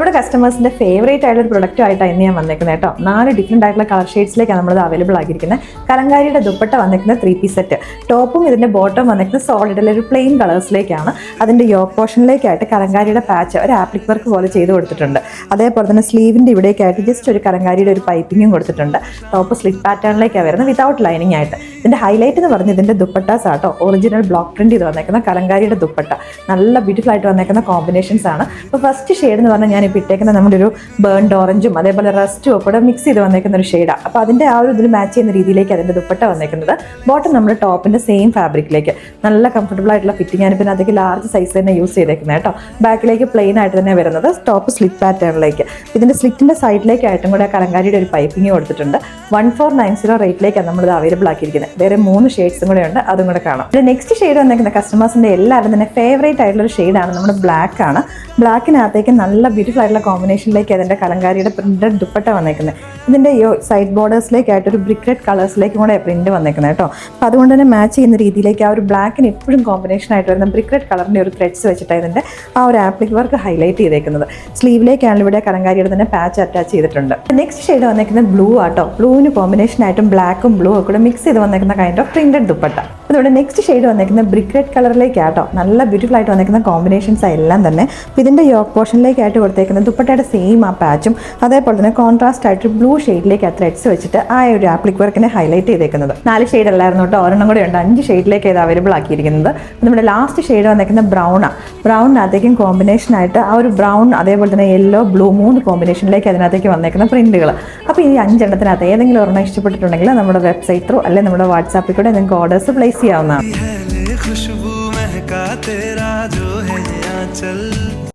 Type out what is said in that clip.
നമ്മുടെ കസ്റ്റമേഴ്സിന്റെ ഫേവറേറ്റ് ആയിട്ടുള്ള ഒരു പ്രൊഡക്റ്റ് ആയിട്ടാണ് ഇന്ന് ഞാൻ വന്നേക്കുന്നത് കേട്ടോ. 4 ഡിഫറെന്റ് ആയിട്ടുള്ള കളർ ഷെയ്ഡ്സിലേക്കാണ് നമ്മൾ അവൈലബിൾ ആക്കിയിരിക്കുന്നത്. കലങ്കാരിയുടെ ദുപ്പട്ട വന്നേക്കുന്ന 3 പീസ് സെറ്റ്, ടോപ്പും ഇതിന്റെ ബോട്ടം വന്നേക്കുന്ന സോളിഡിലെ ഒരു പ്ലെയിൻ കളേഴ്സിലേക്കാണ്. അതിന്റെ യോക്ക് പോർഷനിലേക്കായിട്ട് കലങ്കാരിയുടെ പാച്ച് ഒരു ആപ്ലിക് വർക്ക് പോലെ ചെയ്ത് കൊടുത്തിട്ടുണ്ട്. അതേപോലെ തന്നെ സ്ലീവിന്റെ ഇവിടേക്കായിട്ട് ജസ്റ്റ് ഒരു കലങ്കാരിയുടെ ഒരു പൈപ്പിങ്ങും കൊടുത്തിട്ടുണ്ട്. ടോപ്പ് സ്ലിറ്റ് പാറ്റേണിലേക്കാണ് വരുന്നത് വിതൗട്ട് ലൈനിങ് ആയിട്ട്. ഇതിന്റെ ഹൈലൈറ്റ് എന്ന് പറഞ്ഞ് ഇതിന്റെ ദുപ്പട്ടാസ് ആട്ടോ. ഒറിജിനൽ ബ്ലോക്ക് പ്രിന്റ് ചെയ്ത് വന്നേക്കുന്ന കലങ്കാരിയുടെ ദുപ്പട്ട നല്ല ബ്യൂട്ടിഫുൾ ആയിട്ട് വന്നേക്കുന്ന കോമ്പിനേഷൻസ് ആണ്. അപ്പോൾ ഫസ്റ്റ് ഷെയ്ഡ് എന്ന് പറഞ്ഞാൽ ഞാൻ ഇപ്പോൾ ഇട്ടേക്കുന്ന നമ്മുടെ ഒരു ബേൺഡ് ഓറഞ്ചും അതേപോലെ റസ്റ്റും ഒക്കെ കൂടെ മിക്സ് ചെയ്ത് വന്നേക്കുന്ന ഒരു ഷെയ്ഡാണ്. അപ്പോൾ അതിന്റെ ആ ഒരു ഇതിൽ മാച്ച് ചെയ്യുന്ന രീതിയിലേക്ക് അതിന്റെ ദുപ്പട്ട വന്നേക്കുന്നത്. ബോട്ടം നമ്മുടെ ടോപ്പിന്റെ സെയിം ഫാബ്രിക്കിലേക്ക് നല്ല കംഫർട്ടബിൾ ആയിട്ടുള്ള ഫിറ്റിംഗ് ആണ്. പിന്നെ അതൊക്കെ ലാർജ് സൈസ് തന്നെ യൂസ് ചെയ്തേക്കുന്നത് കേട്ടോ. ബാക്കിലേക്ക് പ്ലെയിൻ ആയിട്ട് തന്നെ വരുന്നത്, ടോപ്പ് സ്ലിറ്റ് പാറ്റേണിലേക്ക്. ഇതിന്റെ സ്ലിറ്റിന്റെ സൈഡിലേക്കായിട്ടും കൂടെ കലങ്കാരിയുടെ ഒരു പൈപ്പിംഗ് കൊടുത്തിട്ടുണ്ട്. 1490 റേറ്റിലേക്കാണ് നമ്മളിത് അവൈലബിൾ ആക്കിയിരിക്കുന്നത്. വേറെ 3 ഷെയ്ഡ്സും കൂടെ ഉണ്ട്, അതും കൂടെ കാണാം. ഇത് നെക്സ്റ്റ് ഷെയ്ഡ് വന്നേക്കുന്ന കസ്റ്റമേഴ്സിന്റെ എല്ലാവരും തന്നെ ഫേവറേറ്റ് ആയിട്ടുള്ള ഒരു ഷെയ്ഡാണ് നമ്മുടെ ബ്ലാക്ക് ആണ്. ബ്ലാക്കിനകത്തേക്ക് നല്ല ബ്യൂട്ടിഫുൾ ആയിട്ടുള്ള കോമ്പിനേഷനിലേക്ക് അതിന്റെ കലങ്കാരിയുടെ പ്രിന്റഡ് ദുപ്പട്ട വന്നേക്കുന്നത്. ഇതിന്റെ സൈഡ് ബോർഡേഴ്സിലേക്കായിട്ട് ഒരു ബ്രിക്ക് റെഡ് കളേഴ്സിലേക്കും കൂടെ പ്രിന്റ് വന്നേക്കുന്നത് കേട്ടോ. അപ്പോൾ അതുകൊണ്ട് തന്നെ മാച്ച് ചെയ്യുന്ന രീതിയിലേക്ക് ആ ഒരു ബ്ലാക്കിന് എപ്പോഴും കോമ്പിനേഷൻ ആയിട്ട് വരുന്ന ബ്രിക്ക് റെഡ് കളറിന്റെ ഒരു ത്രെഡ്സ് വെച്ചിട്ടാണ് ഇതിന്റെ ആ ഒരു ആപ്ലിക് വർക്ക് ഹൈലൈറ്റ് ചെയ്തേക്കുന്നത്. സ്ലീവിലേക്കാണ് ഇവിടെ കലങ്കാരിയുടെ തന്നെ പാച്ച് അറ്റാച്ച് ചെയ്തിട്ടുണ്ട്. നെക്സ്റ്റ് ഷെയ്ഡ് വന്നേക്കുന്നത് ബ്ലൂ ആട്ടോ. ബ്ലൂവിന് കോമ്പിനേഷൻ ആയിട്ടും ബ്ലാക്കും ബ്ലൂ ഒക്കെ കൂടെ മിക്സ് ചെയ്ത് വന്നേക്കുന്ന കൈൻഡ് ഓഫ് പ്രിന്റഡ് ദുപ്പട്ട. അതുകൊണ്ട് നെക്സ്റ്റ് ഷെയ്ഡ് വന്നേക്കുന്നത് ബ്രിക്ക് റെഡ് കളറിലേക്കാട്ടോ. നല്ല ബ്യൂട്ടിഫുൾ ആയിട്ട് വന്നേക്കുന്ന കോമ്പിനേഷൻസ് എല്ലാം തന്നെ. അപ്പോൾ ഇതിന്റെ യോക്ക് പോർഷനിലേക്കായിട്ട് കൊടുത്തേക്കുന്ന ദുപ്പട്ടയുടെ സെയിം ആ പാച്ചും അതേപോലെ തന്നെ കോൺട്രാസ്റ്റ് ആയിട്ട് ബ്ലൂ ഷെയ്ഡിലേക്ക് ആ ത്രെഡ്സ് വെച്ചിട്ട് ആ ഒരു ആപ്ലിക് വർക്കിനെ ഹൈലൈറ്റ് ചെയ്തേക്കുന്നത്. 4 ഷെയ്ഡ് അല്ലായിരുന്നു കേട്ടോ, ഒരെണ്ണം കൂടെ ഉണ്ട്. 5 ഷെയ്ഡിലേക്ക് ഇത് അവൈലബിൾ ആക്കിയിരിക്കുന്നത്. നമ്മുടെ ലാസ്റ്റ് ഷെയ്ഡ് വന്നേക്കുന്ന ബ്രൗണാണ്. ബ്രൗണിനകത്തേക്കും കോമ്പിനേഷൻ ആയിട്ട് ആ ഒരു ബ്രൗൺ അതേപോലെ തന്നെ യെല്ലോ ബ്ലൂ 3 കോമ്പിനേഷനിലേക്ക് അതിനകത്തേക്ക് വന്നേക്കുന്ന പ്രിന്റുകൾ. അപ്പോൾ ഈ 5 എണ്ണത്തിനകത്ത് ഏതെങ്കിലും ഒരെണ്ണം ഇഷ്ടപ്പെട്ടിട്ടുണ്ടെങ്കിൽ നമ്മുടെ വെബ്സൈറ്റ് ത്രൂ അല്ലെങ്കിൽ നമ്മുടെ വാട്സാപ്പിൽ കൂടെ നിങ്ങൾക്ക് ഓർഡേഴ്സ് പ്ലേസ് ചെയ്യാവുന്നതാണ്.